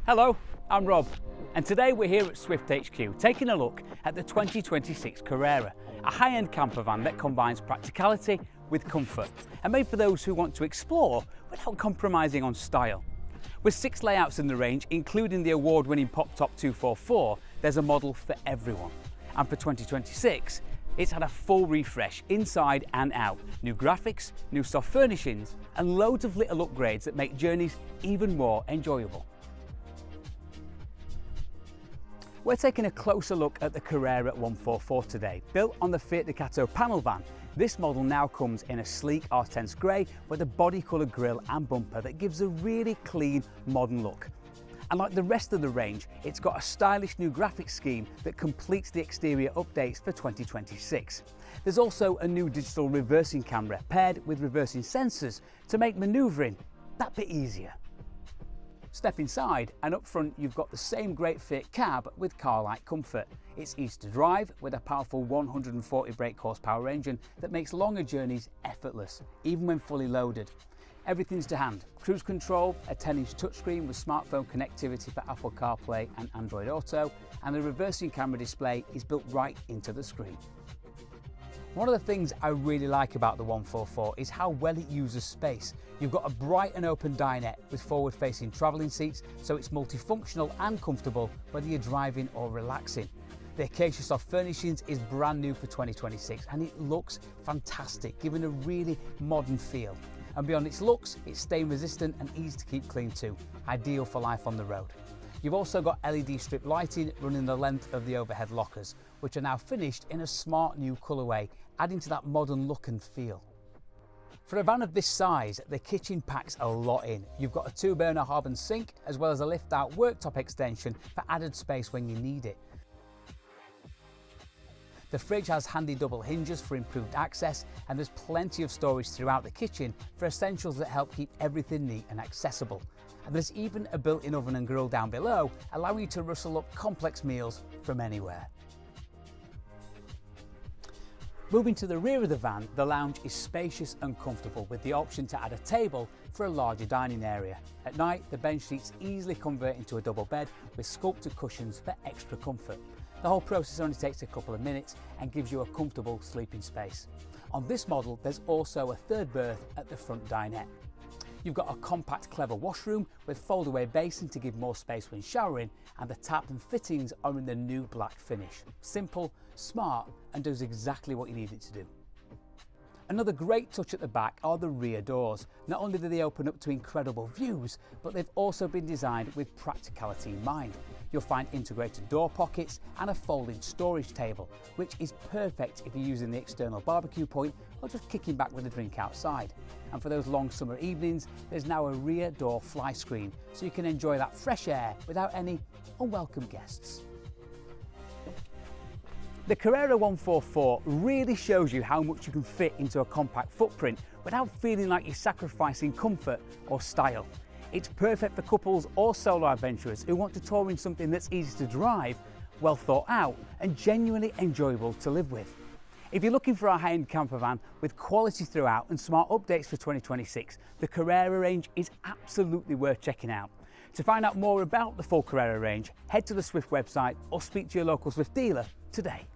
Hello, I'm Rob, and today we're here at Swift HQ taking a look at the 2026 Carrera, a high-end camper van that combines practicality with comfort and made for those who want to explore without compromising on style. With 6 layouts in the range, including the award-winning Pop Top 244, there's a model for everyone. And for 2026, it's had a full refresh inside and out, new graphics, new soft furnishings, and loads of little upgrades that make journeys even more enjoyable. We're taking a closer look at the Carrera 144 today. Built on the Fiat Ducato panel van, this model now comes in a sleek Artense grey with a body coloured grille and bumper that gives a really clean, modern look. And like the rest of the range, it's got a stylish new graphics scheme that completes the exterior updates for 2026. There's also a new digital reversing camera paired with reversing sensors to make manoeuvring that bit easier. Step inside and up front you've got the same great fit cab with car-like comfort. It's easy to drive with a powerful 140 brake horsepower engine that makes longer journeys effortless, even when fully loaded. Everything's to hand. Cruise control, a 10-inch touchscreen with smartphone connectivity for Apple CarPlay and Android Auto, and the reversing camera display is built right into the screen. One of the things I really like about the 144 is how well it uses space. You've got a bright and open dinette with forward-facing travelling seats, so it's multifunctional and comfortable whether you're driving or relaxing. The Acacia soft furnishings is brand new for 2026 and it looks fantastic, giving a really modern feel. And beyond its looks, it's stain resistant and easy to keep clean too, ideal for life on the road. You've also got LED strip lighting running the length of the overhead lockers, which are now finished in a smart new colourway, adding to that modern look and feel. For a van of this size, the kitchen packs a lot in. You've got a 2-burner hob and sink, as well as a lift-out worktop extension for added space when you need it. The fridge has handy double hinges for improved access, and there's plenty of storage throughout the kitchen for essentials that help keep everything neat and accessible. And there's even a built-in oven and grill down below, allowing you to rustle up complex meals from anywhere. Moving to the rear of the van, the lounge is spacious and comfortable with the option to add a table for a larger dining area. At night, the bench seats easily convert into a double bed with sculpted cushions for extra comfort. The whole process only takes a couple of minutes and gives you a comfortable sleeping space. On this model, there's also a 3rd berth at the front dinette. You've got a compact, clever washroom with foldaway basin to give more space when showering, and the tap and fittings are in the new black finish. Simple, smart, and does exactly what you need it to do. Another great touch at the back are the rear doors. Not only do they open up to incredible views, but they've also been designed with practicality in mind. You'll find integrated door pockets and a folding storage table, which is perfect if you're using the external barbecue point or just kicking back with a drink outside. And for those long summer evenings, there's now a rear door fly screen, so you can enjoy that fresh air without any unwelcome guests. The Carrera 144 really shows you how much you can fit into a compact footprint without feeling like you're sacrificing comfort or style. It's perfect for couples or solo adventurers who want to tour in something that's easy to drive, well thought out, and genuinely enjoyable to live with. If you're looking for a high-end camper van with quality throughout and smart updates for 2026, the Carrera range is absolutely worth checking out. To find out more about the full Carrera range, head to the Swift website or speak to your local Swift dealer today.